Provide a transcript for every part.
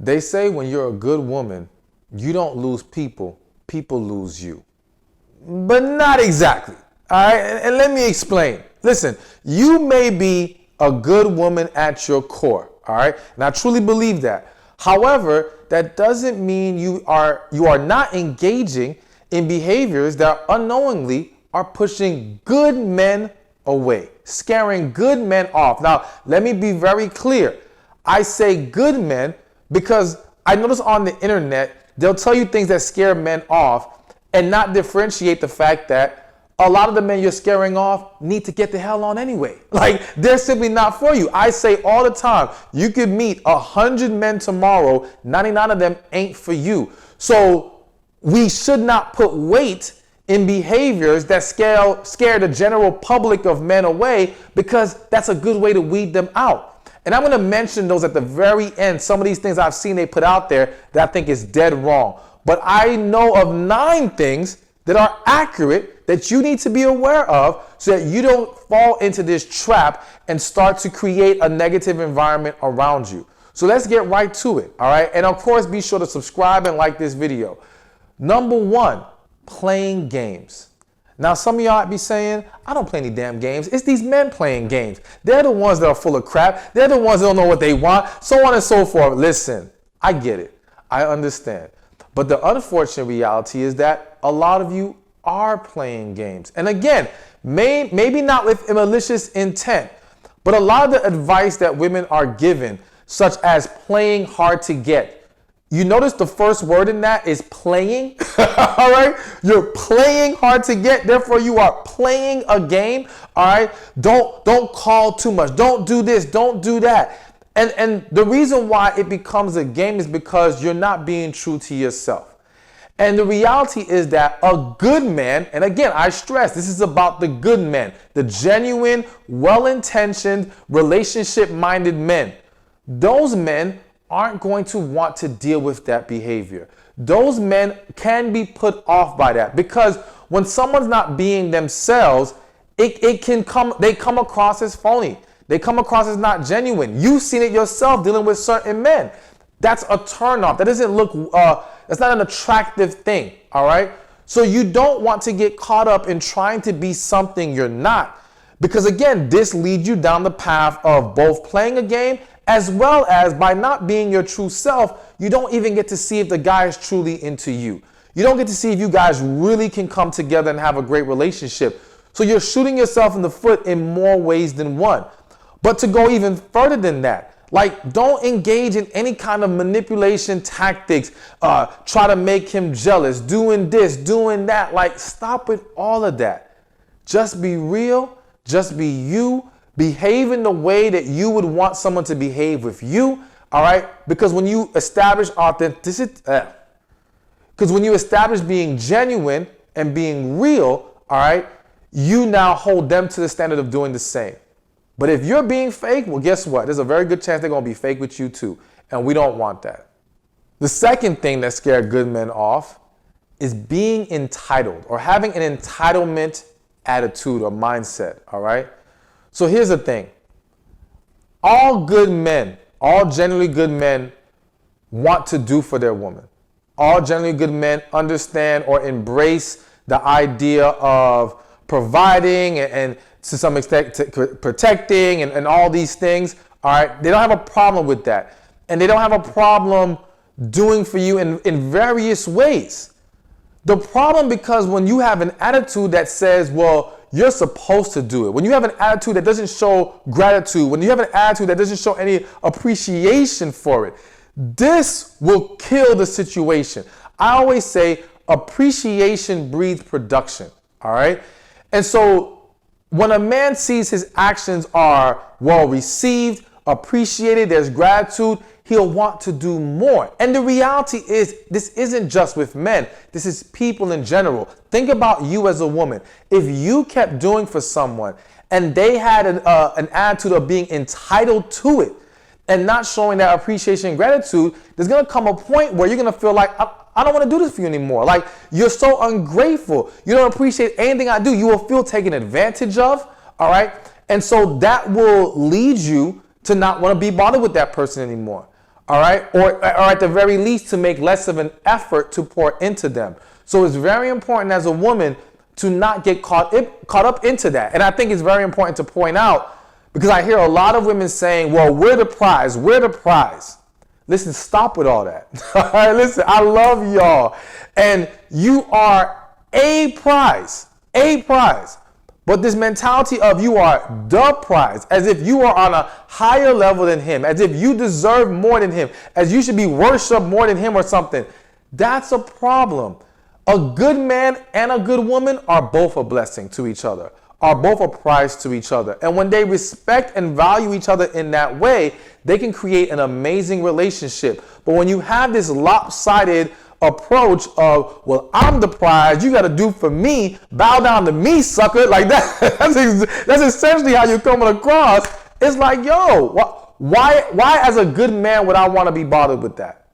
They say when you're a good woman, you don't lose people, people lose you. But not exactly. All right, and let me explain. Listen, you may be a good woman at your core, all right? And I truly believe that. However, that doesn't mean you are not engaging in behaviors that unknowingly are pushing good men away, scaring good men off. Now, let me be very clear. I say good men because I notice on the internet, they'll tell you things that scare men off and not differentiate the fact that a lot of the men you're scaring off need to get the hell on anyway. Like, they're simply not for you. I say all the time, you could meet 100 men tomorrow, 99 of them ain't for you. So we should not put weight in behaviors that scare the general public of men away, because that's a good way to weed them out. And I'm going to mention those at the very end. Some of these things I've seen they put out there that I think is dead wrong. But I know of 9 things that are accurate that you need to be aware of so that you don't fall into this trap and start to create a negative environment around you. So let's get right to it, all right? And of course, be sure to subscribe and like this video. Number 1, playing games. Now, some of y'all might be saying, I don't play any damn games. It's these men playing games. They're the ones that are full of crap. They're the ones that don't know what they want, so on and so forth. Listen, I get it. I understand. But the unfortunate reality is that a lot of you are playing games. And again, maybe not with a malicious intent, but a lot of the advice that women are given, such as playing hard to get. You notice the first word in that is playing, all right? You're playing hard to get, therefore you are playing a game, all right? Don't call too much. Don't do this, don't do that. And the reason why it becomes a game is because you're not being true to yourself. And the reality is that a good man, and again, I stress, this is about the good men, the genuine, well-intentioned, relationship-minded men. Those men aren't going to want to deal with that behavior. Those men can be put off by that, because when someone's not being themselves, they come across as phony. They come across as not genuine. You've seen it yourself dealing with certain men. That's a turnoff. That doesn't look, that's not an attractive thing, all right? So you don't want to get caught up in trying to be something you're not. Because again, this leads you down the path of both playing a game, as well as by not being your true self, you don't even get to see if the guy is truly into you. You don't get to see if you guys really can come together and have a great relationship. So you're shooting yourself in the foot in more ways than one. But to go even further than that, like, don't engage in any kind of manipulation tactics, try to make him jealous, doing this, doing that. Like, stop with all of that. Just be real, just be you, behave in the way that you would want someone to behave with you, all right? Because when you establish authenticity, because when you establish being genuine and being real, all right, you now hold them to the standard of doing the same. But if you're being fake, well, guess what? There's a very good chance they're going to be fake with you too. And we don't want that. The second thing that scares good men off is being entitled, or having an entitlement attitude or mindset, all right? So here's the thing. All good men, all generally good men want to do for their woman. All generally good men understand or embrace the idea of providing and to some extent protecting and all these things, all right? They don't have a problem with that. And they don't have a problem doing for you in various ways. The problem because when you have an attitude that says, well, you're supposed to do it. When you have an attitude that doesn't show gratitude, when you have an attitude that doesn't show any appreciation for it, this will kill the situation. I always say appreciation breeds production, all right? And so when a man sees his actions are well received, appreciated, there's gratitude, he'll want to do more. And the reality is, this isn't just with men. This is people in general. Think about you as a woman. If you kept doing for someone and they had an attitude of being entitled to it and not showing that appreciation and gratitude, there's going to come a point where you're going to feel like, I don't want to do this for you anymore. Like, you're so ungrateful. You don't appreciate anything I do. You will feel taken advantage of, all right? And so that will lead you to not want to be bothered with that person anymore. All all right? Or at the very least to make less of an effort to pour into them. So it's very important as a woman to not get caught up into that. And I think it's very important to point out, because I hear a lot of women saying, well, we're the prize, we're the prize. Listen, stop with all that. All right, listen, I love y'all. And you are a prize, a prize. But this mentality of you are the prize, as if you are on a higher level than him, as if you deserve more than him, as you should be worshiped more than him or something, that's a problem. A good man and a good woman are both a blessing to each other, are both a prize to each other. And when they respect and value each other in that way, they can create an amazing relationship. But when you have this lopsided approach of, well, I'm the prize, you got to do for me, bow down to me, sucker, like that. That's essentially how you're coming across. It's like, yo, why as a good man would I want to be bothered with that?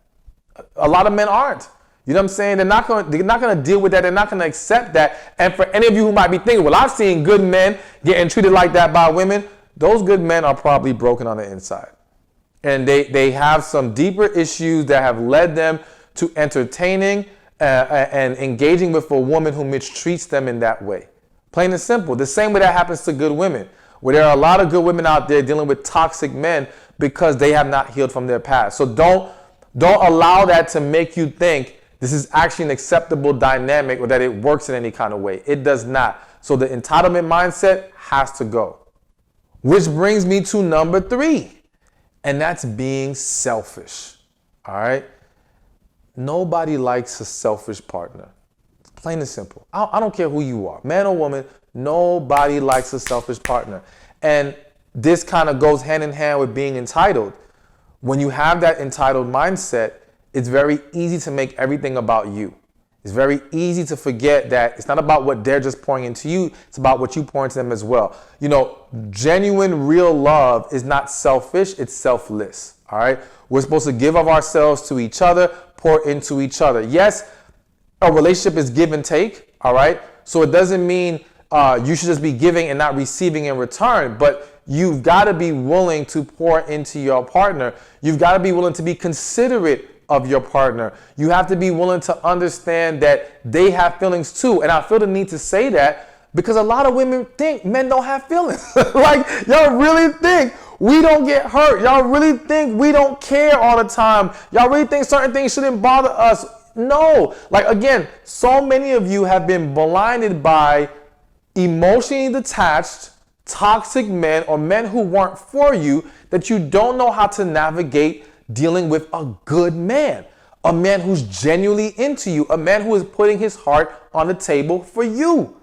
A lot of men aren't. You know what I'm saying? They're not going to deal with that. They're not going to accept that. And for any of you who might be thinking, well, I've seen good men getting treated like that by women, those good men are probably broken on the inside. And they have some deeper issues that have led them to entertaining and engaging with a woman who mistreats them in that way. Plain and simple. The same way that happens to good women, where there are a lot of good women out there dealing with toxic men because they have not healed from their past. So don't allow that to make you think this is actually an acceptable dynamic or that it works in any kind of way. It does not. So the entitlement mindset has to go. Which brings me to number 3, and that's being selfish. All right? Nobody likes a selfish partner. It's plain and simple. I don't care who you are, man or woman, nobody likes a selfish partner. And this kind of goes hand in hand with being entitled. When you have that entitled mindset, it's very easy to make everything about you. It's very easy to forget that it's not about what they're just pouring into you. It's about what you pour into them as well. You know, genuine, real love is not selfish. It's selfless. All right. We're supposed to give of ourselves to each other, pour into each other. Yes, a relationship is give and take. All right. So it doesn't mean you should just be giving and not receiving in return, but you've got to be willing to pour into your partner. You've got to be willing to be considerate of your partner. You have to be willing to understand that they have feelings too. And I feel the need to say that because a lot of women think men don't have feelings. Like, y'all really think we don't get hurt. Y'all really think we don't care all the time. Y'all really think certain things shouldn't bother us. No. Like, again, so many of you have been blinded by emotionally detached, toxic men or men who weren't for you that you don't know how to navigate dealing with a good man, a man who's genuinely into you, a man who is putting his heart on the table for you.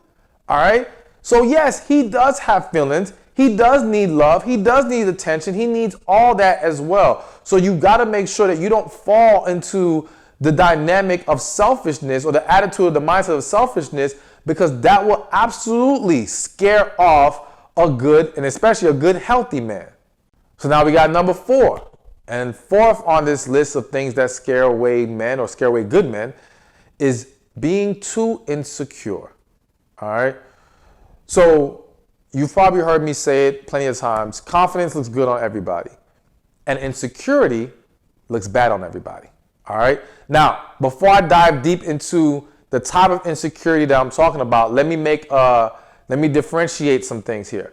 All right. So yes, he does have feelings. He does need love. He does need attention. He needs all that as well. So you got to make sure that you don't fall into the dynamic of selfishness or the attitude or the mindset of selfishness, because that will absolutely scare off a good and especially a good healthy man. So now we got number 4. And 4th on this list of things that scare away men or scare away good men is being too insecure. All right. So you've probably heard me say it plenty of times. Confidence looks good on everybody, and insecurity looks bad on everybody. All right. Now, before I dive deep into the type of insecurity that I'm talking about, let me differentiate some things here.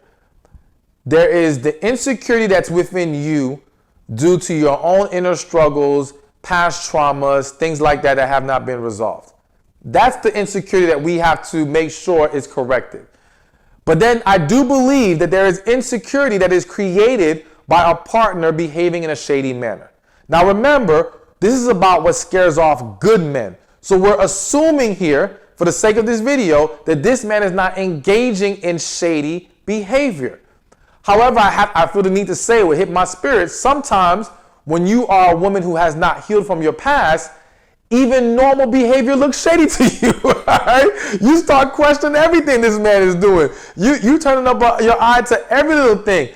There is the insecurity that's within you due to your own inner struggles, past traumas, things like that have not been resolved. That's the insecurity that we have to make sure is corrected. But then I do believe that there is insecurity that is created by a partner behaving in a shady manner. Now remember, this is about what scares off good men. So we're assuming here, for the sake of this video, that this man is not engaging in shady behavior. However, I feel the need to say, it will hit my spirit, sometimes when you are a woman who has not healed from your past, even normal behavior looks shady to you. Right? You start questioning everything this man is doing. You turning up your eye to every little thing.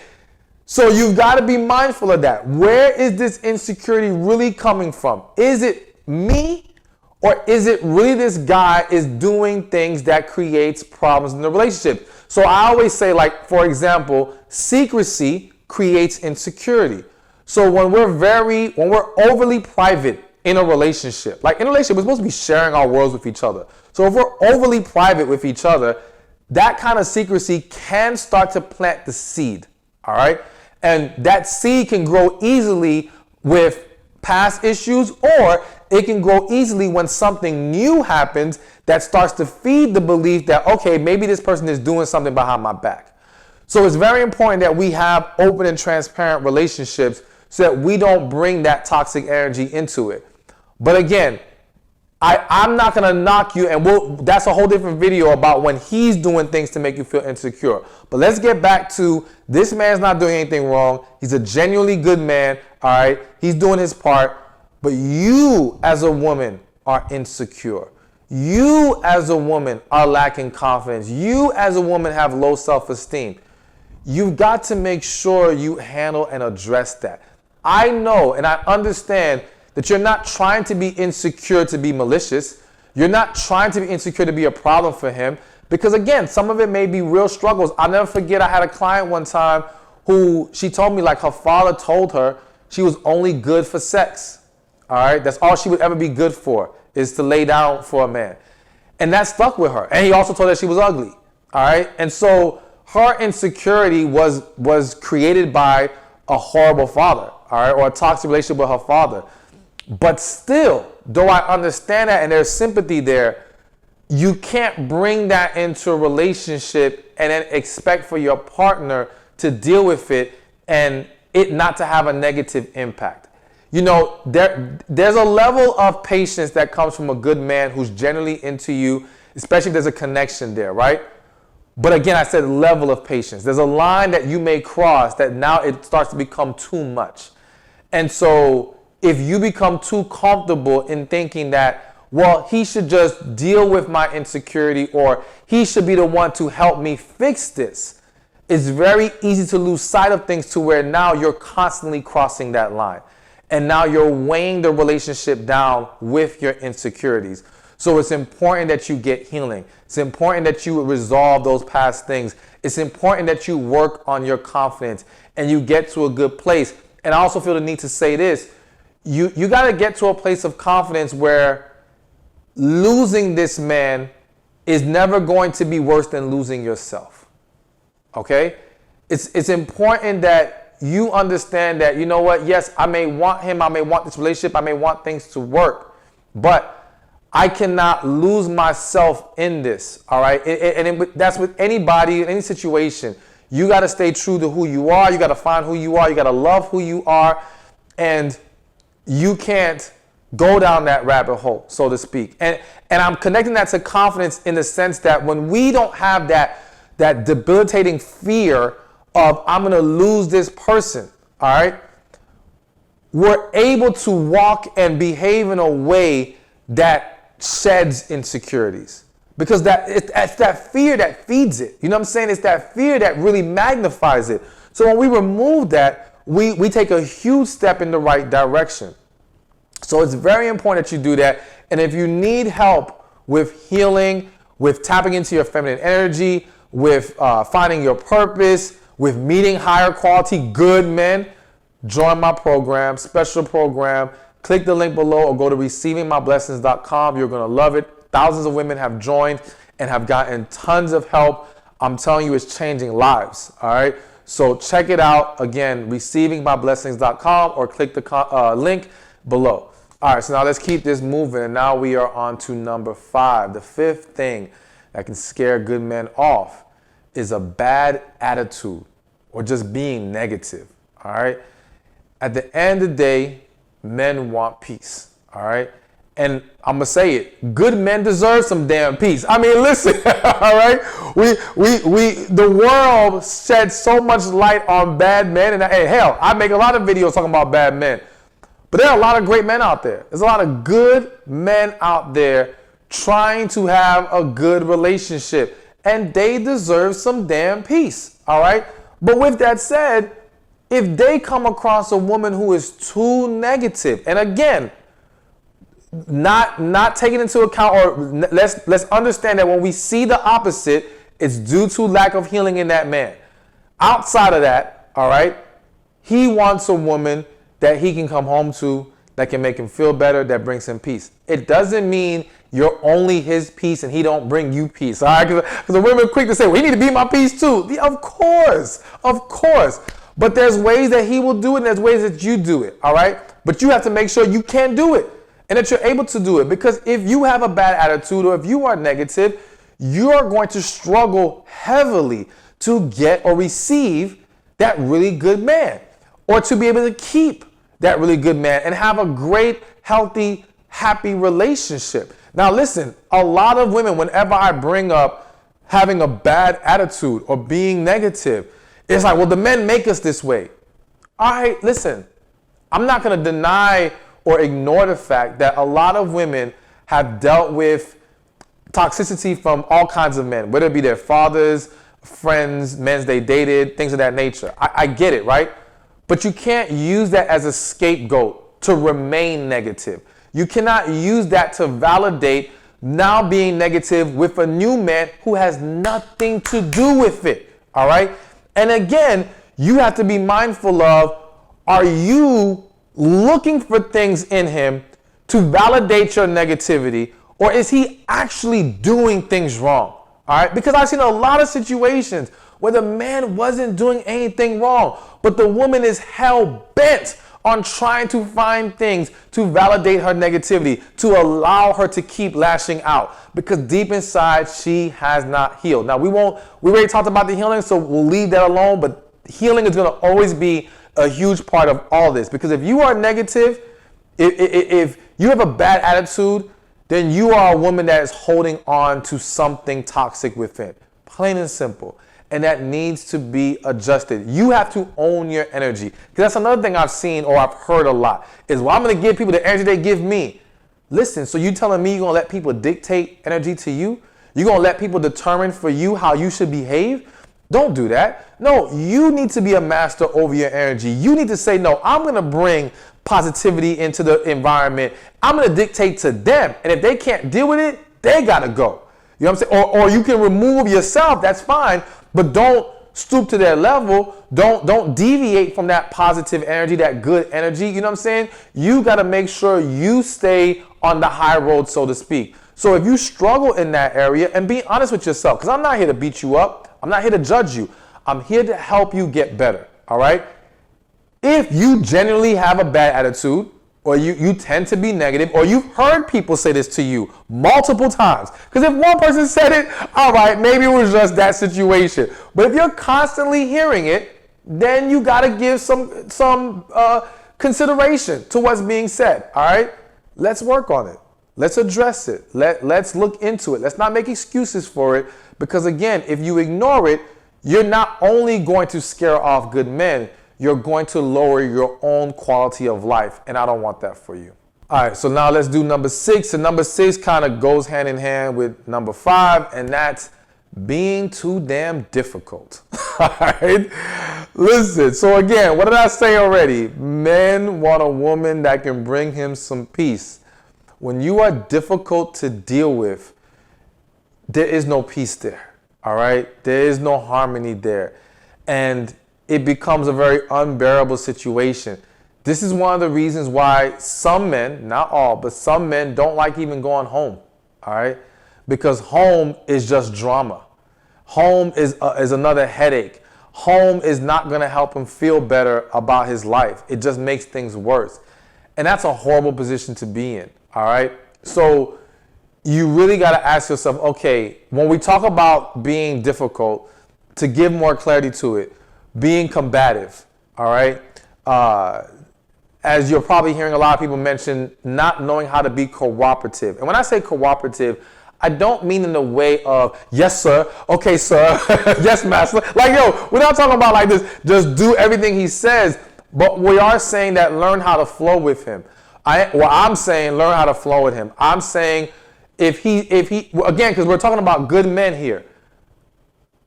So you've got to be mindful of that. Where is this insecurity really coming from? Is it me, or is it really this guy is doing things that creates problems in the relationship? So I always say, like, for example, secrecy creates insecurity. So when we're overly private in a relationship, like in a relationship, we're supposed to be sharing our worlds with each other. So if we're overly private with each other, that kind of secrecy can start to plant the seed, all right? And that seed can grow easily with past issues, or it can grow easily when something new happens that starts to feed the belief that, okay, maybe this person is doing something behind my back. So it's very important that we have open and transparent relationships so that we don't bring that toxic energy into it. But again, I'm not going to knock you, and that's a whole different video about when he's doing things to make you feel insecure. But let's get back to this man's not doing anything wrong. He's a genuinely good man, all right? He's doing his part. But you as a woman are insecure. You as a woman are lacking confidence. You as a woman have low self-esteem. You've got to make sure you handle and address that. I know and I understand that you're not trying to be insecure to be malicious. You're not trying to be insecure to be a problem for him. Because again, some of it may be real struggles. I'll never forget, I had a client one time who she told me like her father told her she was only good for sex. All right, that's all she would ever be good for, is to lay down for a man. And that stuck with her. And he also told her she was ugly. All right, and so her insecurity was created by a horrible father, all right, or a toxic relationship with her father. But still, though I understand that and there's sympathy there, you can't bring that into a relationship and then expect for your partner to deal with it and it not to have a negative impact. You know, there's a level of patience that comes from a good man who's generally into you, especially if there's a connection there, right? But again, I said level of patience. There's a line that you may cross that now it starts to become too much. And so if you become too comfortable in thinking that, well, he should just deal with my insecurity or he should be the one to help me fix this, it's very easy to lose sight of things to where now you're constantly crossing that line. And now you're weighing the relationship down with your insecurities. So it's important that you get healing. It's important that you resolve those past things. It's important that you work on your confidence and you get to a good place. And I also feel the need to say this. You got to get to a place of confidence where losing this man is never going to be worse than losing yourself. Okay? It's important that you understand that, you know what, yes, I may want him, I may want this relationship, I may want things to work, but I cannot lose myself in this, all right? That's with anybody, in any situation. You got to stay true to who you are. You got to find who you are. You got to love who you are, and you can't go down that rabbit hole, so to speak. And I'm connecting that to confidence in the sense that when we don't have that debilitating fear of I'm going to lose this person, all right, we're able to walk and behave in a way that sheds insecurities. Because it's that fear that feeds it. You know what I'm saying? It's that fear that really magnifies it. So when we remove that, we take a huge step in the right direction. So it's very important that you do that. And if you need help with healing, with tapping into your feminine energy, with finding your purpose, with meeting higher quality good men, join my program, special program. Click the link below or go to receivingmyblessings.com. You're going to love it. Thousands of women have joined and have gotten tons of help. I'm telling you, it's changing lives. All right. So check it out. Again, receivingmyblessings.com or click the link below. All right. So now let's keep this moving. And now we are on to number 5. The 5th thing that can scare good men off is a bad attitude or just being negative. All right. At the end of the day, men want peace. All right. And I'm going to say it. Good men deserve some damn peace. I mean, listen, all right? The world sheds so much light on bad men. And hey, hell, I make a lot of videos talking about bad men. But there are a lot of great men out there. There's a lot of good men out there trying to have a good relationship. And they deserve some damn peace, all right? But with that said, if they come across a woman who is too negative, and again, not taking into account, or let's understand that when we see the opposite, it's due to lack of healing in that man. Outside of that, all right, he wants a woman that he can come home to, that can make him feel better, that brings him peace. It doesn't mean you're only his peace and he don't bring you peace. All right? Because the women are quick to say, well, he need to be my peace too. Of course. But there's ways that he will do it and there's ways that you do it. All right? But you have to make sure you can do it and that you're able to do it. Because if you have a bad attitude or if you are negative, you're going to struggle heavily to get or receive that really good man, or to be able to keep that really good man and have a great, healthy, happy relationship. Now listen, a lot of women, whenever I bring up having a bad attitude or being negative, it's like, well, the men make us this way. All right, listen, I'm not going to deny or ignore the fact that a lot of women have dealt with toxicity from all kinds of men, whether it be their fathers, friends, men they dated, things of that nature. I get it, right? But you can't use that as a scapegoat to remain negative. You cannot use that to validate now being negative with a new man who has nothing to do with it, all right? And again, you have to be mindful of, are you looking for things in him to validate your negativity, or is he actually doing things wrong? All right, because I've seen a lot of situations where the man wasn't doing anything wrong, but the woman is hell bent on trying to find things to validate her negativity, to allow her to keep lashing out, because deep inside she has not healed. Now we already talked about the healing, so we'll leave that alone, but healing is going to always be a huge part of all this, because if you are negative, if you have a bad attitude, then you are a woman that is holding on to something toxic within. Plain and simple. And that needs to be adjusted. You have to own your energy. Because that's another thing I've seen or I've heard a lot is, well, I'm going to give people the energy they give me. Listen, so you telling me you're going to let people dictate energy to you? You're going to let people determine for you how you should behave? Don't do that. No, you need to be a master over your energy. You need to say, no, I'm going to bring positivity into the environment. I'm going to dictate to them. And if they can't deal with it, they got to go. You know what I'm saying? Or you can remove yourself. That's fine. But don't stoop to their level. Don't deviate from that positive energy, that good energy. You know what I'm saying? You got to make sure you stay on the high road, so to speak. So if you struggle in that area, and be honest with yourself, because I'm not here to beat you up. I'm not here to judge you. I'm here to help you get better. All right? If you genuinely have a bad attitude, or you tend to be negative, or you've heard people say this to you multiple times, because if one person said it, all right, maybe it was just that situation. But if you're constantly hearing it, then you got to give some consideration to what's being said. All right, let's work on it. Let's address it. Let's look into it. Let's not make excuses for it, because again, if you ignore it, you're not only going to scare off good men, you're going to lower your own quality of life. And I don't want that for you. All right, so now let's do number 6. And number 6 kind of goes hand in hand with number 5, and that's being too damn difficult. All right, listen. So again, what did I say already? Men want a woman that can bring him some peace. When you are difficult to deal with, there is no peace there. All right, there is no harmony there. And it becomes a very unbearable situation. This is one of the reasons why some men, not all, but some men don't like even going home, all right? Because home is just drama. Home is another headache. Home is not gonna help him feel better about his life. It just makes things worse. And that's a horrible position to be in, all right? So you really gotta ask yourself, okay, when we talk about being difficult, to give more clarity to it, being combative, all right? As you're probably hearing a lot of people mention, not knowing how to be cooperative. And when I say cooperative, I don't mean in the way of, yes, sir, okay, sir, yes, master. Like, yo, we're not talking about like this, just do everything he says, but we are saying that learn how to flow with him. I'm saying learn how to flow with him. I'm saying if he, again, because we're talking about good men here.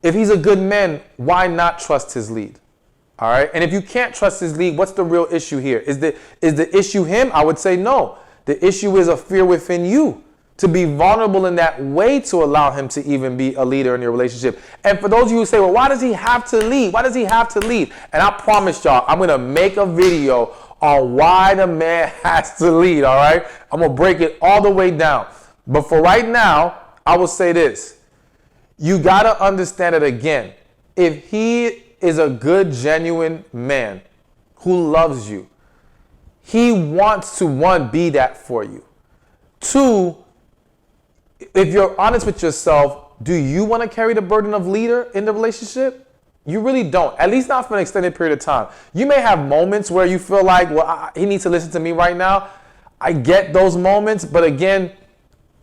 If he's a good man, why not trust his lead? All right. And if you can't trust his lead, what's the real issue here? Is the issue him? I would say no. The issue is a fear within you to be vulnerable in that way to allow him to even be a leader in your relationship. And for those of you who say, well, why does he have to lead? Why does he have to lead? And I promise y'all, I'm going to make a video on why the man has to lead, all right? I'm going to break it all the way down. But for right now, I will say this. You got to understand it again. If he is a good, genuine man who loves you, he wants to, one, be that for you. Two, if you're honest with yourself, do you want to carry the burden of leader in the relationship? You really don't, at least not for an extended period of time. You may have moments where you feel like, well, he needs to listen to me right now. I get those moments, but again,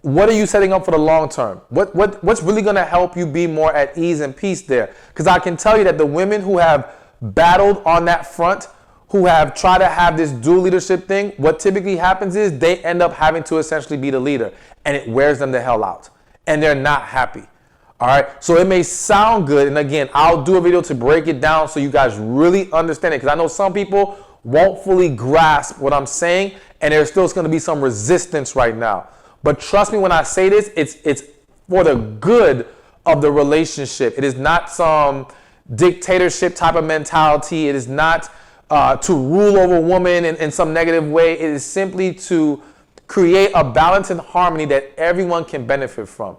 what are you setting up for the long term? What's really going to help you be more at ease and peace there? Because I can tell you that the women who have battled on that front, who have tried to have this dual leadership thing, what typically happens is they end up having to essentially be the leader, and it wears them the hell out, and they're not happy. All right, so it may sound good, and again, I'll do a video to break it down so you guys really understand it, because I know some people won't fully grasp what I'm saying, and there's still going to be some resistance right now. But trust me when I say this, it's for the good of the relationship. It is not some dictatorship type of mentality. It is not to rule over women in some negative way. It is simply to create a balance and harmony that everyone can benefit from.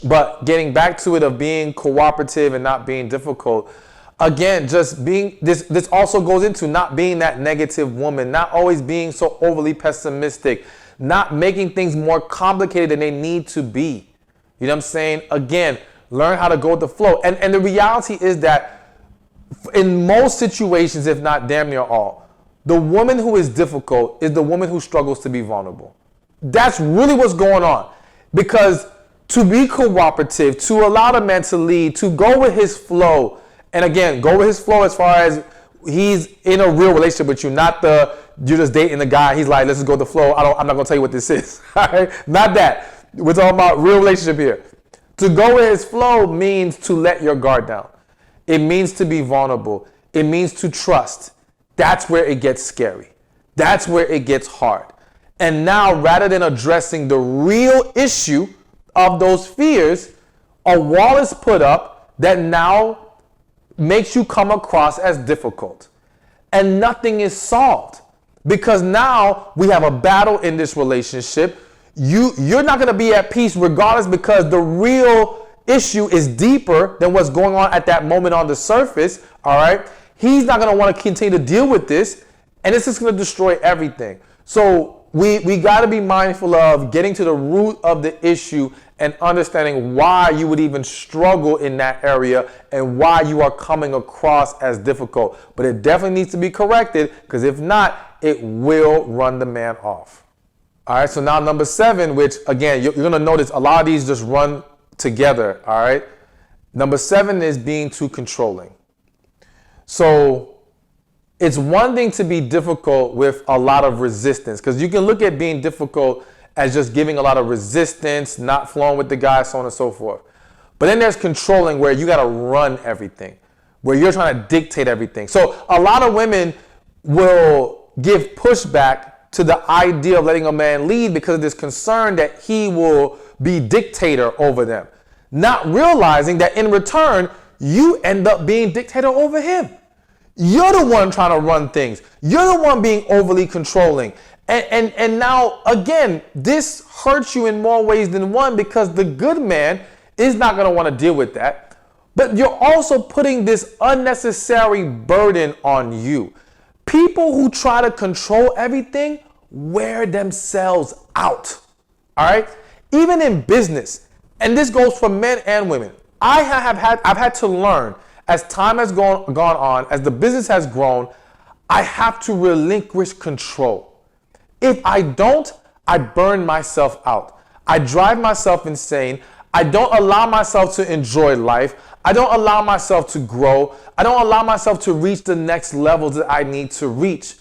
But getting back to it of being cooperative and not being difficult, again, just being, this also goes into not being that negative woman, not always being so overly pessimistic, not making things more complicated than they need to be. You know what I'm saying? Again, learn how to go with the flow. And the reality is that in most situations, if not damn near all, the woman who is difficult is the woman who struggles to be vulnerable. That's really what's going on. Because to be cooperative, to allow the man to lead, to go with his flow, and again, go with his flow as far as he's in a real relationship with you, not you're just dating the guy, he's like, let's just go with the flow, I'm not going to tell you what this is. All right? Not that. We're talking about real relationship here. To go with his flow means to let your guard down. It means to be vulnerable. It means to trust. That's where it gets scary. That's where it gets hard. And now, rather than addressing the real issue of those fears, a wall is put up that now makes you come across as difficult. And nothing is solved. Because now we have a battle in this relationship. You're not going to be at peace regardless, because the real issue is deeper than what's going on at that moment on the surface. All right. He's not going to want to continue to deal with this, and it's just going to destroy everything. So we got to be mindful of getting to the root of the issue and understanding why you would even struggle in that area and why you are coming across as difficult. But it definitely needs to be corrected, because if not, it will run the man off. All right, so now number 7, which again, you're going to notice a lot of these just run together. All right. Number 7 is being too controlling. So it's one thing to be difficult with a lot of resistance, because you can look at being difficult as just giving a lot of resistance, not flowing with the guy, so on and so forth. But then there's controlling, where you got to run everything, where you're trying to dictate everything. So a lot of women will give pushback to the idea of letting a man lead because of this concern that he will be dictator over them, not realizing that in return, you end up being dictator over him. You're the one trying to run things. You're the one being overly controlling. And now, again, this hurts you in more ways than one, because the good man is not going to want to deal with that. But you're also putting this unnecessary burden on you. People who try to control everything wear themselves out. All right? Even in business, and this goes for men and women. I've had to learn, as time has gone on, as the business has grown, I have to relinquish control. If I don't, I burn myself out. I drive myself insane. I don't allow myself to enjoy life. I don't allow myself to grow. I don't allow myself to reach the next levels that I need to reach,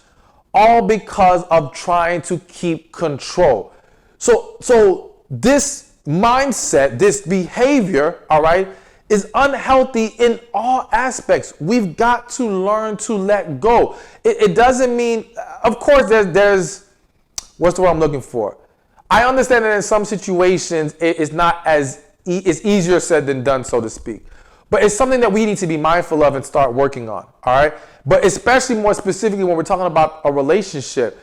all because of trying to keep control. So this mindset, this behavior, all right, is unhealthy in all aspects. We've got to learn to let go. It doesn't mean, of course, there's what's the word I'm looking for? I understand that in some situations it's not it's easier said than done, so to speak. But it's something that we need to be mindful of and start working on, all right? But especially more specifically when we're talking about a relationship,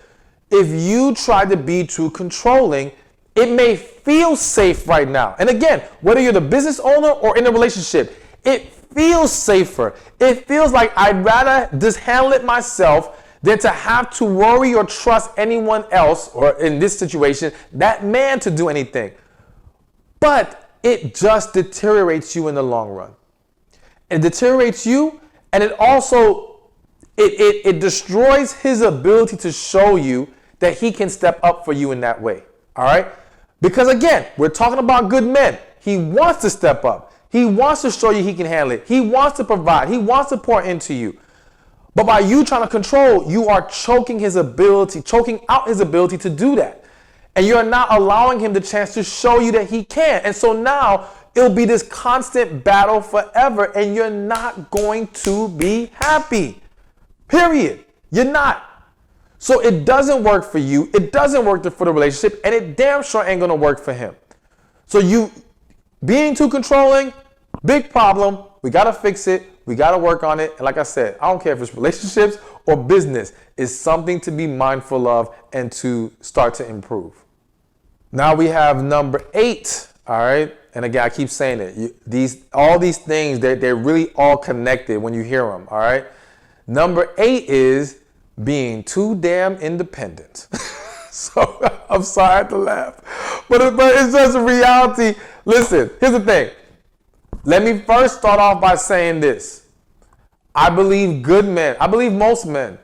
if you try to be too controlling, it may feel safe right now. And again, whether you're the business owner or in a relationship, it feels safer. It feels like I'd rather just handle it myself than to have to worry or trust anyone else, or in this situation, that man, to do anything. But it just deteriorates you in the long run. It deteriorates you, and it also, it destroys his ability to show you that he can step up for you in that way, all right? Because again, we're talking about good men. He wants to step up. He wants to show you he can handle it. He wants to provide. He wants to pour into you. But by you trying to control, you are choking out his ability to do that. And you're not allowing him the chance to show you that he can. And so now it'll be this constant battle forever, and you're not going to be happy. Period. You're not. So it doesn't work for you. It doesn't work for the relationship, and it damn sure ain't going to work for him. So you being too controlling, big problem. We got to fix it. We got to work on it. And like I said, I don't care if it's relationships or business. It's something to be mindful of and to start to improve. Now we have number 8. All right. And again, I keep saying it. All these things, they're really all connected when you hear them. All right. Number 8 is being too damn independent. So I'm sorry I had to laugh, but it's just a reality. Listen, here's the thing. Let me first start off by saying this. I believe most men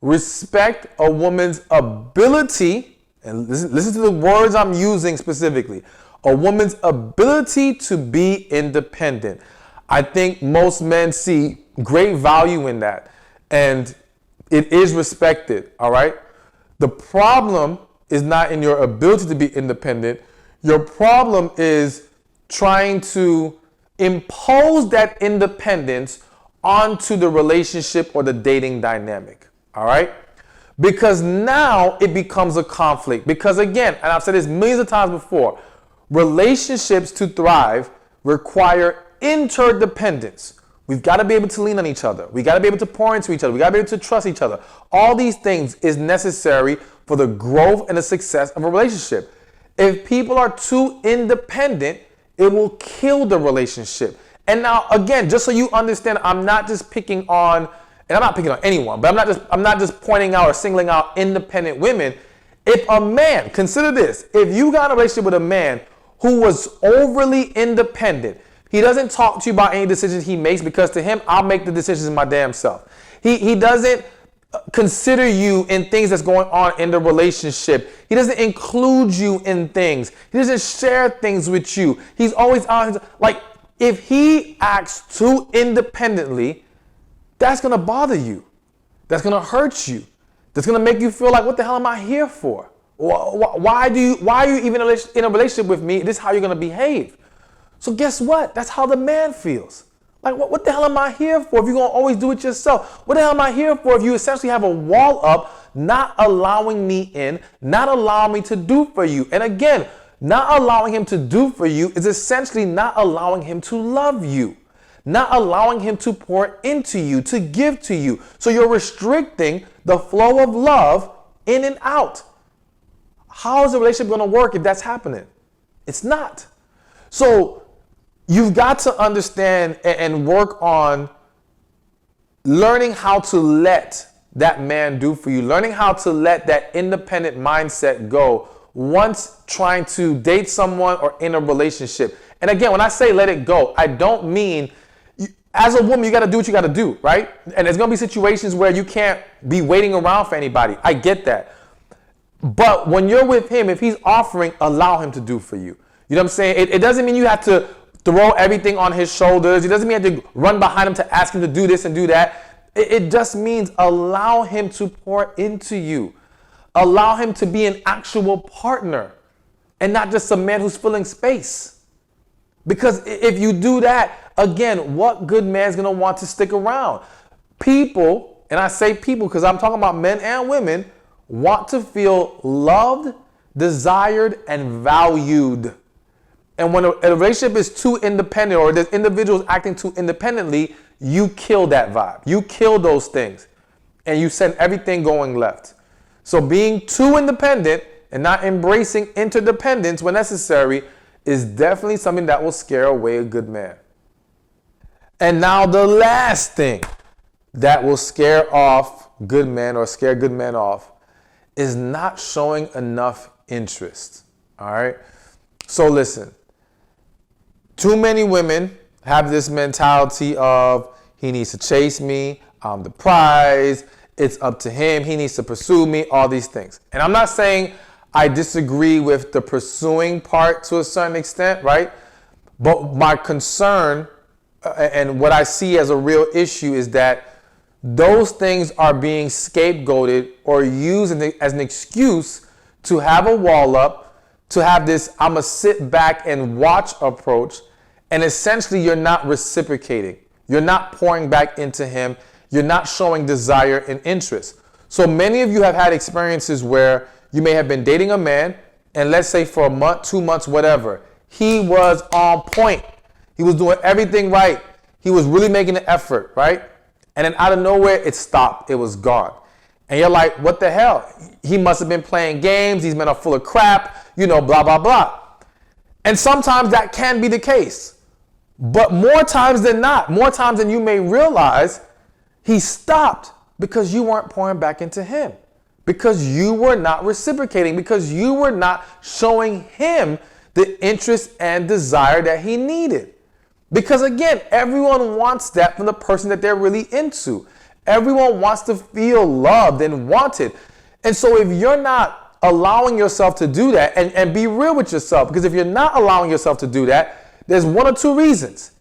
respect a woman's ability, and listen to the words I'm using specifically, a woman's ability to be independent. I think most men see great value in that, and it is respected, all right? The problem is not in your ability to be independent. Your problem is trying to impose that independence onto the relationship or the dating dynamic, all right? Because now it becomes a conflict. Because again, and I've said this millions of times before, relationships to thrive require interdependence. We've got to be able to lean on each other. We got to be able to pour into each other. We got to be able to trust each other. All these things is necessary for the growth and the success of a relationship. If people are too independent, it will kill the relationship. And now, again, just so you understand, I'm not just picking on, and I'm not picking on anyone, but I'm not just pointing out or singling out independent women. If a man, consider this, if you got a relationship with a man who was overly independent, he doesn't talk to you about any decisions he makes, because to him, I'll make the decisions my damn self. He doesn't consider you in things that's going on in the relationship. He doesn't include you in things. He doesn't share things with you. He's always on, like, if he acts too independently, that's going to bother you. That's going to hurt you. That's going to make you feel like, what the hell am I here for? Why are you even in a relationship with me? This is how you're going to behave. So guess what? That's how the man feels. Like, what the hell am I here for if you're going to always do it yourself? What the hell am I here for if you essentially have a wall up, not allowing me in, not allowing me to do for you? And again, not allowing him to do for you is essentially not allowing him to love you, not allowing him to pour into you, to give to you. So you're restricting the flow of love in and out. How is the relationship going to work if that's happening? It's not. So you've got to understand and work on learning how to let that man do for you, learning how to let that independent mindset go once trying to date someone or in a relationship. And again, when I say let it go, I don't mean, as a woman, you got to do what you got to do, right? And there's going to be situations where you can't be waiting around for anybody. I get that. But when you're with him, if he's offering, allow him to do for you. You know what I'm saying? It doesn't mean you have to throw everything on his shoulders. It doesn't mean you have to run behind him to ask him to do this and do that. It just means allow him to pour into you. Allow him to be an actual partner and not just a man who's filling space. Because if you do that, again, what good man's going to want to stick around? People, and I say people because I'm talking about men and women, want to feel loved, desired, and valued. And when a relationship is too independent, or there's individuals acting too independently, you kill that vibe. You kill those things. And you send everything going left. So being too independent and not embracing interdependence when necessary is definitely something that will scare away a good man. And now the last thing that will scare off good men, or scare good men off, is not showing enough interest. All right? So listen, too many women have this mentality of, he needs to chase me, I'm the prize, it's up to him, he needs to pursue me, all these things. And I'm not saying I disagree with the pursuing part to a certain extent, right? But my concern and what I see as a real issue is that those things are being scapegoated or used as an excuse to have a wall up, to have this I'm going to sit back and watch approach, and essentially you're not reciprocating. You're not pouring back into him. You're not showing desire and interest. So many of you have had experiences where you may have been dating a man, and let's say for a month, 2 months, whatever, he was on point. He was doing everything right. He was really making an effort, right? And then out of nowhere, it stopped. It was gone. And you're like, what the hell? He must have been playing games. He's been full of crap, blah, blah, blah. And sometimes that can be the case. But more times than not, more times than you may realize, he stopped because you weren't pouring back into him. Because you were not reciprocating. Because you were not showing him the interest and desire that he needed. Because again, everyone wants that from the person that they're really into. Everyone wants to feel loved and wanted. And so if you're not allowing yourself to do that, and be real with yourself, because if you're not allowing yourself to do that, there's one or two reasons.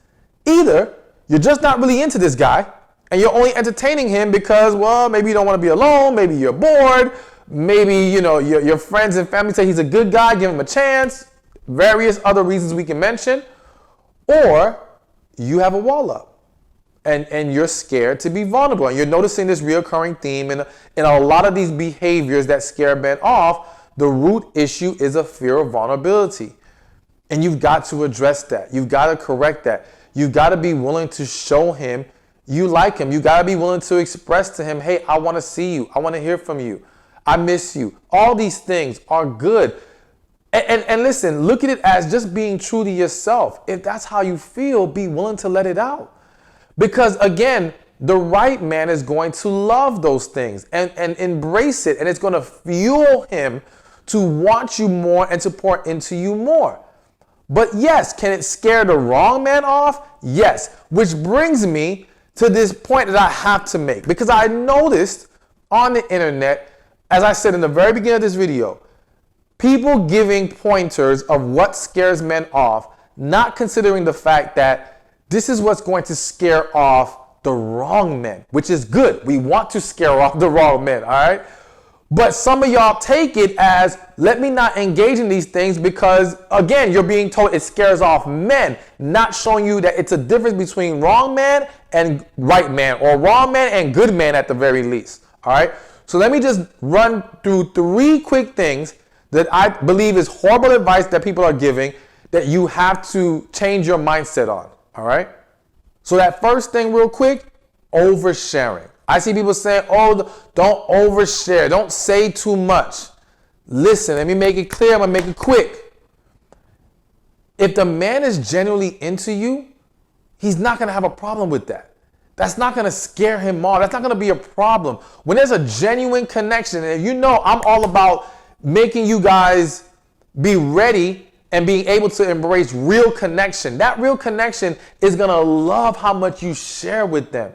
Either you're just not really into this guy, and you're only entertaining him because, well, maybe you don't want to be alone, maybe you're bored, maybe, your friends and family say he's a good guy, give him a chance, various other reasons we can mention, or you have a wall up. And you're scared to be vulnerable. And you're noticing this reoccurring theme in a lot of these behaviors that scare men off. The root issue is a fear of vulnerability. And you've got to address that. You've got to correct that. You've got to be willing to show him you like him. You've got to be willing to express to him, hey, I want to see you. I want to hear from you. I miss you. All these things are good. And listen, look at it as just being true to yourself. If that's how you feel, be willing to let it out. Because again, the right man is going to love those things and embrace it. And it's going to fuel him to want you more and to pour into you more. But yes, can it scare the wrong man off? Yes. Which brings me to this point that I have to make. Because I noticed on the internet, as I said in the very beginning of this video, people giving pointers of what scares men off, not considering the fact that this is what's going to scare off the wrong men, which is good. We want to scare off the wrong men, all right? But some of y'all take it as, let me not engage in these things because, again, you're being told it scares off men, not showing you that it's a difference between wrong man and right man, or wrong man and good man at the very least, all right? So let me just run through 3 quick things that I believe is horrible advice that people are giving that you have to change your mindset on. All right. So that first thing real quick, oversharing. I see people saying, oh, don't overshare. Don't say too much. Listen, let me make it clear. I'm going to make it quick. If the man is genuinely into you, he's not going to have a problem with that. That's not going to scare him off. That's not going to be a problem. When there's a genuine connection, and I'm all about making you guys be ready and being able to embrace real connection. That real connection is going to love how much you share with them.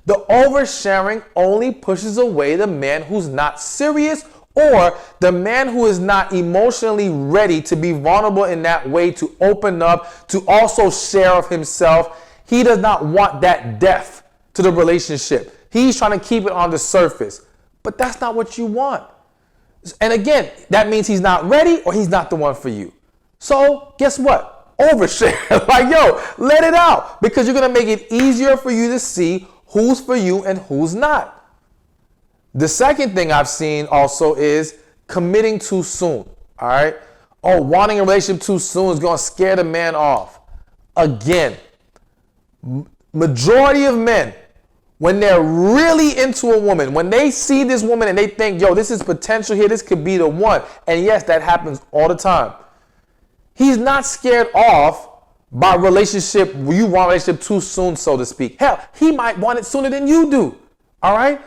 The oversharing only pushes away the man who's not serious, or the man who is not emotionally ready to be vulnerable in that way, to open up, to also share of himself. He does not want that depth to the relationship. He's trying to keep it on the surface. But that's not what you want. And again, that means he's not ready or he's not the one for you. So guess what? Overshare. Let it out, because you're going to make it easier for you to see who's for you and who's not. The second thing I've seen also is committing too soon. All right. Oh, wanting a relationship too soon is going to scare the man off. Again, majority of men, when they're really into a woman, when they see this woman and they think, yo, this is potential here, this could be the one. And yes, that happens all the time. He's not scared off by relationship, you want a relationship too soon, so to speak. Hell, he might want it sooner than you do. All right?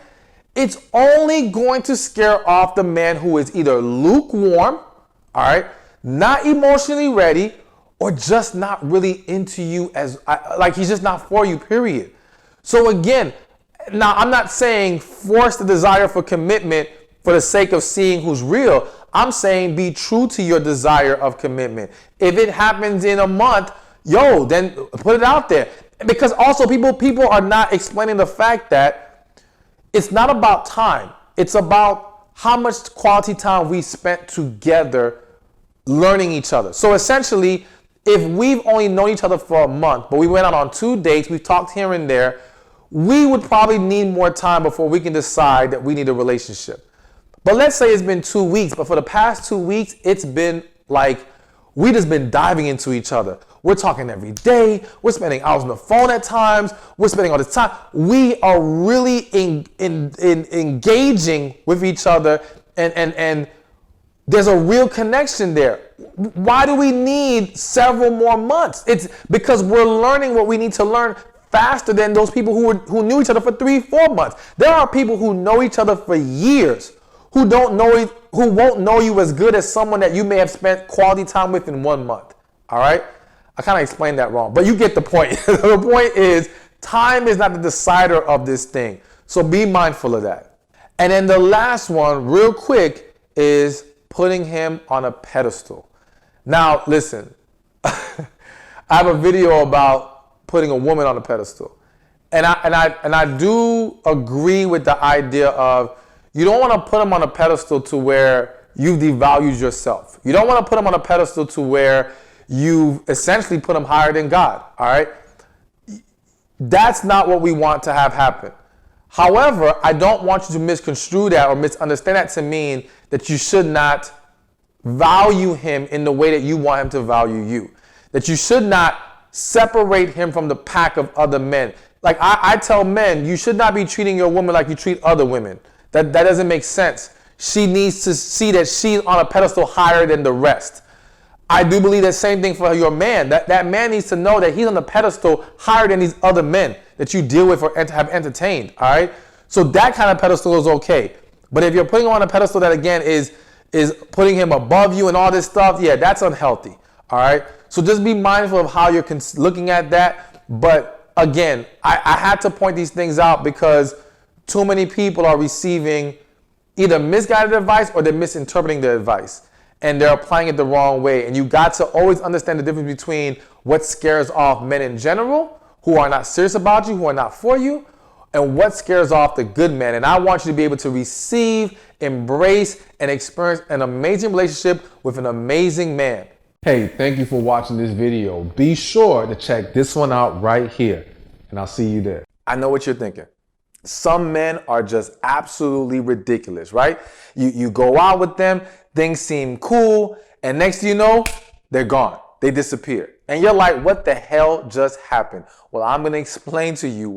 It's only going to scare off the man who is either lukewarm, all right, not emotionally ready, or just not really into you like he's just not for you, period. So again, now I'm not saying force the desire for commitment for the sake of seeing who's real. I'm saying be true to your desire of commitment. If it happens in a month, yo, then put it out there. Because also people are not explaining the fact that it's not about time. It's about how much quality time we spent together learning each other. So essentially, if we've only known each other for a month, but we went out on 2 dates, we talked here and there, we would probably need more time before we can decide that we need a relationship. But let's say it's been 2 weeks, but for the past 2 weeks, it's been like, we just been diving into each other. We're talking every day. We're spending hours on the phone at times. We're spending all this time. We are really engaging with each other, and there's a real connection there. Why do we need several more months? It's because we're learning what we need to learn faster than those people who knew each other for 3-4 months. There are people who know each other for years who won't know you as good as someone that you may have spent quality time with in 1 month. All right? I kind of explained that wrong, but you get the point. The point is, time is not the decider of this thing. So be mindful of that. And then the last one, real quick, is putting him on a pedestal. Now, listen, I have a video about putting a woman on a pedestal. And I do agree with the idea of you don't want to put them on a pedestal to where you've devalued yourself. You don't want to put them on a pedestal to where you've essentially put them higher than God, all right? That's not what we want to have happen. However, I don't want you to misconstrue that or misunderstand that to mean that you should not value him in the way that you want him to value you. That you should not separate him from the pack of other men. Like I tell men, you should not be treating your woman like you treat other women. That doesn't make sense. She needs to see that she's on a pedestal higher than the rest. I do believe that same thing for your man. That man needs to know that he's on a pedestal higher than these other men that you deal with or have entertained, all right? So that kind of pedestal is okay. But if you're putting him on a pedestal that, again, is putting him above you and all this stuff, yeah, that's unhealthy, all right? So just be mindful of how you're looking at that. But again, I had to point these things out because too many people are receiving either misguided advice or they're misinterpreting the advice. And they're applying it the wrong way. And you got to always understand the difference between what scares off men in general, who are not serious about you, who are not for you, and what scares off the good men. And I want you to be able to receive, embrace, and experience an amazing relationship with an amazing man. Hey, thank you for watching this video. Be sure to check this one out right here, and I'll see you there. I know what you're thinking. Some men are just absolutely ridiculous, right? You go out with them, things seem cool, and next thing you know, they're gone. They disappear. And you're like, what the hell just happened? Well, I'm going to explain to you what